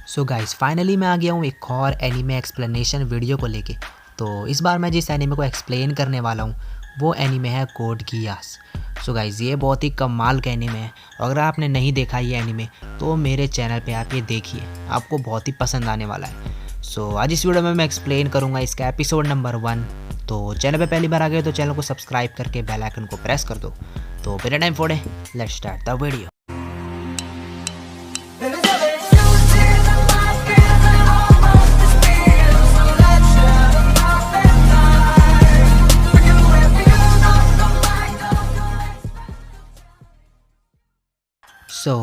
So guys finally मैं आ गया हूँ एक और एनीमे एक्सप्लेनेशन वीडियो को लेके। तो इस बार मैं जिस एनीमे को एक्सप्लेन करने वाला हूँ वो एनीमे है कोड गियास। सो गाइस ये बहुत ही कमाल का एनीमे है। अगर आपने नहीं देखा ये एनीमे तो मेरे चैनल पे आप ये देखिए, आपको बहुत ही पसंद आने वाला है। सो आज इस वीडियो में मैं एक्सप्लेन करूँगा इसका एपिसोड नंबर 1। तो चैनल पे पहली बार आ गए तो चैनल को सब्सक्राइब करके बेल आइकन को प्रेस कर दो। तो बिना टाइम फोड़े let's start the video.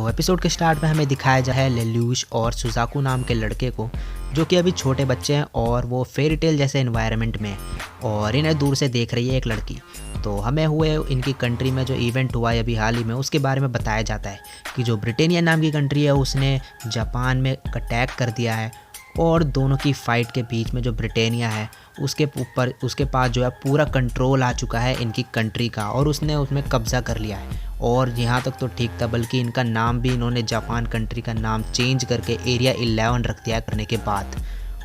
Episode के स्टार्ट में हमें दिखाया जा है लेल्यूश और सुजाकू नाम के लड़के को, जो कि अभी छोटे बच्चे हैं और वो फेरी टेल जैसे एनवायरनमेंट में है और इन्हें दूर से देख रही है एक लड़की। तो हमें हुए इनकी कंट्री में जो इवेंट हुआ है अभी हाल ही में उसके बारे में बताया जाता है कि जो ब्रिटेनिया नाम की कंट्री है उसने जापान में अटैक कर दिया है और दोनों की फ़ाइट के बीच में जो ब्रिटेनिया है उसके पास जो है पूरा कंट्रोल आ चुका है इनकी कंट्री का और उसने उसमें कब्ज़ा कर लिया है। और यहाँ तक तो ठीक था, बल्कि इनका नाम भी इन्होंने जापान कंट्री का नाम चेंज करके एरिया 11 रख दिया करने के बाद।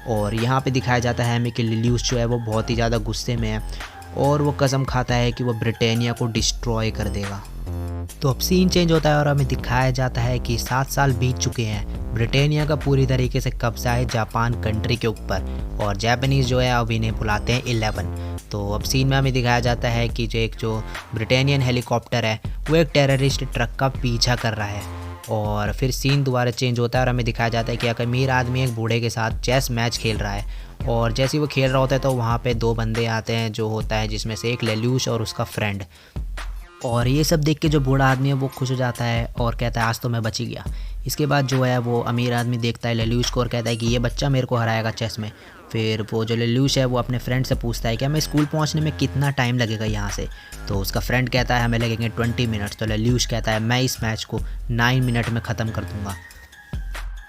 और यहाँ पे दिखाया जाता है हमें कि लेल्यूश जो है वो बहुत ही ज़्यादा गुस्से में है और वो कसम खाता है कि वो ब्रिटेनिया को डिस्ट्रॉय कर देगा। तो अब सीन चेंज होता है और हमें दिखाया जाता है कि 7 साल बीत चुके हैं, ब्रिटेनिया का पूरी तरीके से कब्जा है जापान कंट्री के ऊपर और जापानीज़ जो है अब इन्हें बुलाते हैं 11। तो अब सीन में हमें दिखाया जाता है कि जो ब्रिटेनियन हेलीकॉप्टर है वो एक टेररिस्ट ट्रक का पीछा कर रहा है। और फिर सीन दोबारा चेंज होता है और हमें दिखाया जाता है कि एक अमीर आदमी एक बूढ़े के साथ चेस मैच खेल रहा है और जैसे ही वो खेल रहा होता है तो वहाँ पे 2 बंदे आते हैं, जो होता है जिसमें से एक लेल्यूश और उसका फ्रेंड। और ये सब देख के जो बूढ़ा आदमी है वो खुश हो जाता है और कहता है आज तो मैं बच ही गया। इसके बाद जो है वो अमीर आदमी देखता है लेल्यूश को और कहता है कि ये बच्चा मेरे को हराएगा चेस में। फिर वो जो लेल्यूश है वो अपने फ्रेंड से पूछता है कि हमें स्कूल पहुंचने में कितना टाइम लगेगा यहाँ से। तो उसका फ्रेंड कहता है हमें लगेंगे 20 मिनट्स। तो लेल्यूश कहता है मैं इस मैच को 9 मिनट में ख़त्म कर दूँगा।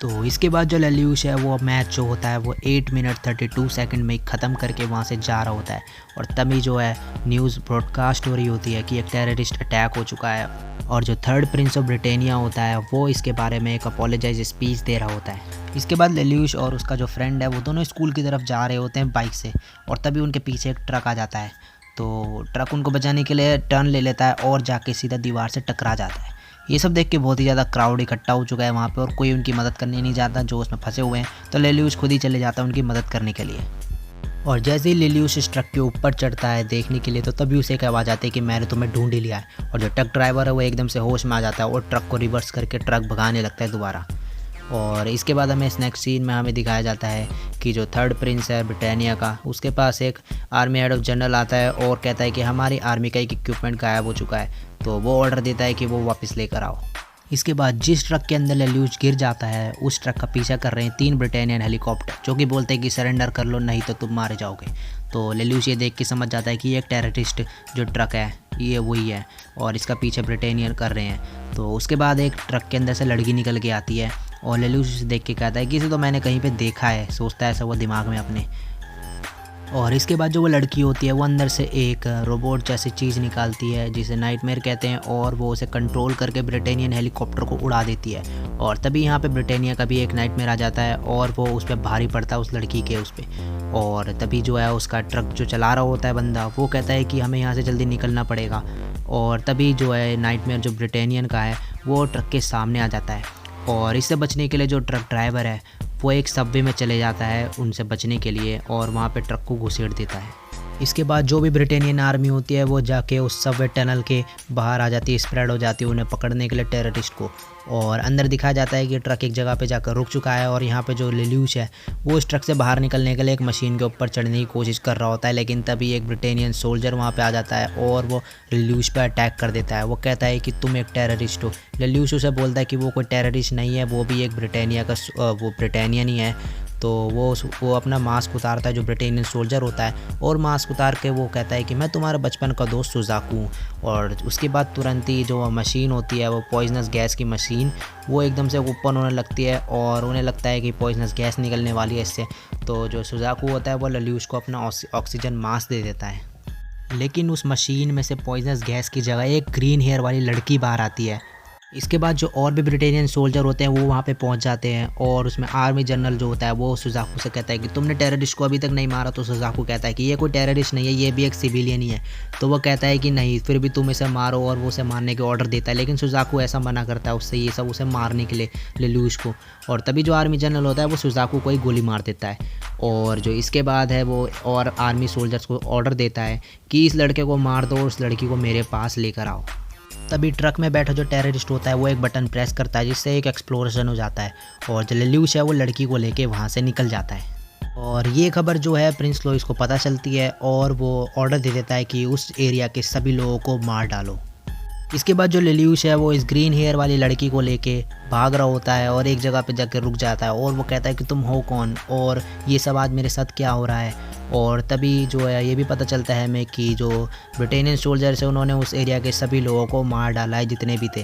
तो इसके बाद जो लेल्यूश है वो मैच जो होता है वो 8 मिनट 32 सेकंड में ख़त्म करके वहाँ से जा रहा होता है। और तभी जो है न्यूज़ ब्रॉडकास्ट हो रही होती है कि एक टेररिस्ट अटैक हो चुका है और जो थर्ड प्रिंस ऑफ ब्रिटेनिया होता है वो इसके बारे में एक अपोलोजाइज स्पीच दे रहा होता है। इसके बाद लेल्यूश और उसका जो फ्रेंड है वो दोनों स्कूल की तरफ जा रहे होते हैं बाइक से और तभी उनके पीछे एक ट्रक आ जाता है। तो ट्रक उनको बचाने के लिए टर्न ले लेता है और जाके सीधा दीवार से टकरा जाता है। ये सब देख के बहुत ही ज़्यादा क्राउड इकट्ठा हो चुका है वहाँ पे और कोई उनकी मदद करने नहीं जाता जो उसमें फंसे हुए हैं। तो लेल्यूश खुद ही चले जाता है उनकी मदद करने के लिए। और जैसे ही लेल्यूश इस ट्रक के ऊपर चढ़ता है देखने के लिए तो तभी उसे एक आवाज़ आती है कि मैंने तुम्हें ढूंढ ही लिया है। और जो ट्रक ड्राइवर है वो एकदम से होश में आ जाता है और ट्रक को रिवर्स करके ट्रक भगाने लगता है दोबारा। और इसके बाद हमें इस नेक्स्ट सीन में हमें दिखाया जाता है कि जो थर्ड प्रिंस है ब्रिटानिया का उसके पास एक आर्मी हेड ऑफ जनरल आता है और कहता है कि हमारी आर्मी का एक इक्विपमेंट गायब हो चुका है। तो वो ऑर्डर देता है कि वो वापस लेकर आओ। इसके बाद जिस ट्रक के अंदर लेल्यूश गिर जाता है उस ट्रक का पीछा कर रहे हैं 3 ब्रिटेनियन हेलीकॉप्टर, जो कि बोलते हैं कि सरेंडर कर लो नहीं तो तुम मारे जाओगे। तो लेल्यूश ये देख के समझ जाता है कि एक टेररिस्ट जो ट्रक है ये वही है और इसका पीछे ब्रिटेनियन कर रहे हैं। तो उसके बाद एक ट्रक के अंदर से लड़की निकल के आती है और लेल्यूश उसे देख के कहता है कि इसे तो मैंने कहीं पे देखा है, सोचता है ऐसा वो दिमाग में अपने। और इसके बाद जो वो लड़की होती है वो अंदर से एक रोबोट जैसी चीज़ निकालती है जिसे नाइटमेयर कहते हैं और वो उसे कंट्रोल करके ब्रिटेनियन हेलीकॉप्टर को उड़ा देती है। और तभी यहाँ पे ब्रिटेनिया का भी एक नाइटमेयर आ जाता है और वो उस पर भारी पड़ता है उस लड़की के उस पर। और तभी जो है उसका ट्रक जो चला रहा होता है बंदा वो कहता है कि हमें यहाँ से जल्दी निकलना पड़ेगा। और तभी जो है नाइटमेयर जो ब्रिटेनियन का है वो ट्रक के सामने आ जाता है और इससे बचने के लिए जो ट्रक ड्राइवर है वो एक सबवे में चले जाता है उनसे बचने के लिए और वहाँ पे ट्रक को घुसेड़ देता है। इसके बाद जो भी ब्रिटेनियन आर्मी होती है वो जाके उस सबवे टनल के बाहर आ जाती है, स्प्रेड हो जाती है उन्हें पकड़ने के लिए टेररिस्ट को। और अंदर दिखाया जाता है कि ट्रक एक जगह पे जाकर रुक चुका है और यहाँ पे जो लेल्यूश है वो इस ट्रक से बाहर निकलने के लिए एक मशीन के ऊपर चढ़ने की कोशिश कर रहा होता है, लेकिन तभी एक ब्रिटेनियन सोल्जर वहाँ पे आ जाता है और वो लेल्यूश पे अटैक कर देता है। वो कहता है कि तुम एक टेररिस्ट हो। लेल्यूश उसे बोलता है कि वो कोई टेररिस्ट नहीं है, वो भी एक ब्रिटेनिया का वो ब्रिटेनियन ही है। तो वो अपना मास्क उतारता है जो ब्रिटेनियन सोल्जर होता है और मास्क उतार के वो कहता है कि मैं तुम्हारे बचपन का दोस्त सुजाकू हूँ। और उसके बाद तुरंत ही जो मशीन होती है वो पॉइजनस गैस की मशीन वो एकदम से ऊपर होने लगती है और उन्हें लगता है कि पॉइजनस गैस निकलने वाली है इससे। तो जो सुजाकू होता है वो लेल्यूश को अपना ऑक्सीजन मास्क दे देता है, लेकिन उस मशीन में से पॉइजनस गैस की जगह एक ग्रीन हेयर वाली लड़की बाहर आती है इसके बाद जो और भी ब्रिटेनियन सोल्जर होते हैं वो वहाँ पे पहुँच जाते हैं और उसमें आर्मी जनरल जो होता है वो सुजाकू से कहता है कि तुमने टेररिस्ट को अभी तक नहीं मारा। तो सुजाकू कहता है कि ये कोई टेररिस्ट नहीं है, ये भी एक सिविलियन ही है। तो वो कहता है कि नहीं, फिर भी तुम इसे मारो, और वो उसे मारने के ऑर्डर देता है। लेकिन सुजाकू ऐसा मना करता है उससे, ये सब उसे मारने के लिए, लेल्यूश को। और तभी जो आर्मी जनरल होता है वो सुजाकू को ही गोली मार देता है। और जो इसके बाद है वो और आर्मी सोल्जर्स को ऑर्डर देता है कि इस लड़के को मार दो और उस लड़की को मेरे पास लेकर आओ। तभी ट्रक में बैठा जो टेररिस्ट होता है वो एक बटन प्रेस करता है जिससे एक एक्सप्लोजन हो जाता है और जो लेल्यूश है वो लड़की को लेके वहाँ से निकल जाता है। और ये खबर जो है प्रिंस लोइस को पता चलती है और वो ऑर्डर दे देता है कि उस एरिया के सभी लोगों को मार डालो। इसके बाद जो लेल्यूश है वो इस ग्रीन हेयर वाली लड़की को लेके भाग रहा होता है और एक जगह पे जाकर रुक जाता है और वो कहता है कि तुम हो कौन और ये सब आज मेरे साथ क्या हो रहा है। और तभी जो है ये भी पता चलता है हमें कि जो ब्रिटेनियन सोल्जर्स है उन्होंने उस एरिया के सभी लोगों को मार डाला है जितने भी थे।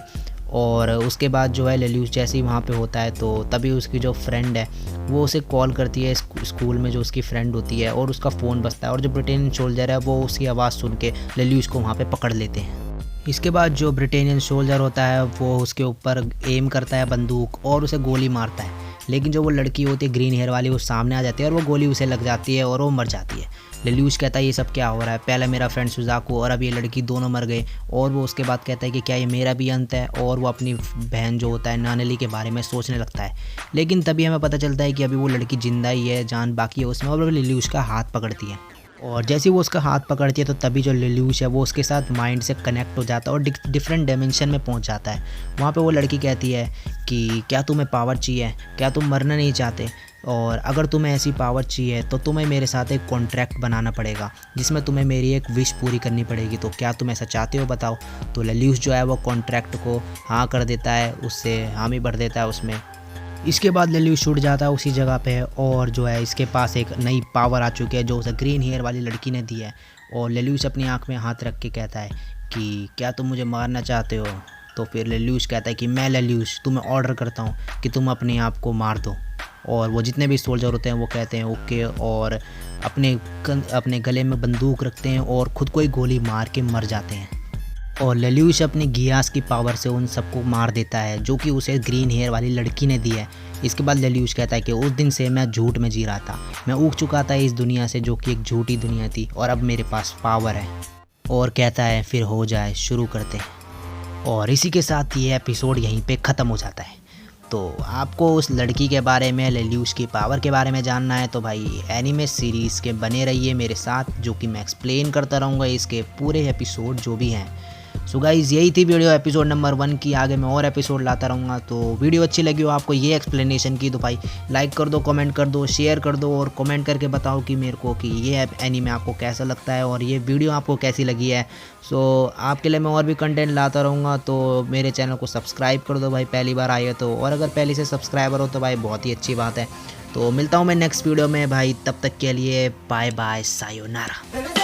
और उसके बाद जो है लेल्यूश जैसे ही वहाँ पे होता है तो तभी उसकी जो फ्रेंड है वो उसे कॉल करती है स्कूल में जो उसकी फ्रेंड होती है और उसका फ़ोन बजता है और जो ब्रिटेनियन सोल्जर है वो उसकी आवाज़ सुन के लेल्यूश को वहाँ पे पकड़ लेते हैं। इसके बाद जो ब्रिटेनियन सोल्जर होता है वो उसके ऊपर एम करता है बंदूक और उसे गोली मारता है। लेकिन जो वो लड़की होती है ग्रीन हेयर वाली वो सामने आ जाती है और वो गोली उसे लग जाती है और वो मर जाती है। लेल्यूश कहता है ये सब क्या हो रहा है, पहले मेरा फ्रेंड सुजाकू और अब ये लड़की दोनों मर गए। और वो उसके बाद कहता है कि क्या ये मेरा भी अंत है, और वो अपनी बहन जो होता है नानली के बारे में सोचने लगता है। लेकिन तभी हमें पता चलता है कि अभी वो लड़की जिंदा ही है, जान बाकी है उसमें, और लेल्यूश का हाथ पकड़ती है। और जैसे वो उसका हाथ पकड़ती है तो तभी जो लेल्यूश है वो उसके साथ माइंड से कनेक्ट हो जाता है और डिफरेंट डायमेंशन में पहुंच जाता है। वहाँ पे वो लड़की कहती है कि क्या तुम्हें पावर चाहिए, क्या तुम मरना नहीं चाहते, और अगर तुम्हें ऐसी पावर चाहिए तो तुम्हें मेरे साथ एक कॉन्ट्रैक्ट बनाना पड़ेगा जिसमें तुम्हें मेरी एक विश पूरी करनी पड़ेगी। तो क्या तुम ऐसा चाहते हो बताओ। तो लेल्यूश जो है वो कॉन्ट्रैक्ट को हाँ कर देता है, उससे हामी भर देता है उसमें। इसके बाद लेल्यूश छूट जाता है उसी जगह पे और जो है इसके पास एक नई पावर आ चुकी है जो उसे ग्रीन हेयर वाली लड़की ने दी है। और लेल्यूश अपनी आंख में हाथ रख के कहता है कि क्या तुम मुझे मारना चाहते हो। तो फिर लेल्यूश कहता है कि मैं लेल्यूश तुम्हें ऑर्डर करता हूँ कि तुम अपने आप को मार दो। और वो जितने भी सोल्जर होते हैं वो कहते हैं ओके, और अपने गले में बंदूक रखते हैं और ख़ुद को ही गोली मार के मर जाते हैं। और लेल्यूश अपनी गियास की पावर से उन सबको मार देता है जो कि उसे ग्रीन हेयर वाली लड़की ने दी है। इसके बाद लेल्यूश कहता है कि उस दिन से मैं झूठ में जी रहा था, मैं उग चुका था इस दुनिया से जो कि एक झूठी दुनिया थी, और अब मेरे पास पावर है। और कहता है फिर हो जाए, शुरू करते हैं। और इसी के साथ ये एपिसोड यहीं पे ख़त्म हो जाता है। तो आपको उस लड़की के बारे में, लेल्यूश की पावर के बारे में जानना है तो भाई एनिमे सीरीज़ के बने रहिए मेरे साथ, जो कि मैं एक्सप्लेन करता रहूँगा इसके पूरे एपिसोड जो भी हैं। सो गाइज़ यही थी वीडियो एपिसोड नंबर 1 की। आगे मैं और एपिसोड लाता रहूँगा। तो वीडियो अच्छी लगी हो आपको ये एक्सप्लेनेशन की तो भाई लाइक कर दो, कमेंट कर दो, शेयर कर दो, और कमेंट करके बताओ कि मेरे को कि ये एनीमे आपको कैसा लगता है और ये वीडियो आपको कैसी लगी है। सो आपके लिए मैं और भी कंटेंट लाता रहूँगा। तो मेरे चैनल को सब्सक्राइब कर दो भाई, पहली बार आए हो तो, और अगर पहले से सब्सक्राइबर हो तो भाई बहुत ही अच्छी बात है। तो मिलता हूँ मैं नेक्स्ट वीडियो में भाई, तब तक के लिए बाय बाय, सायोनारा।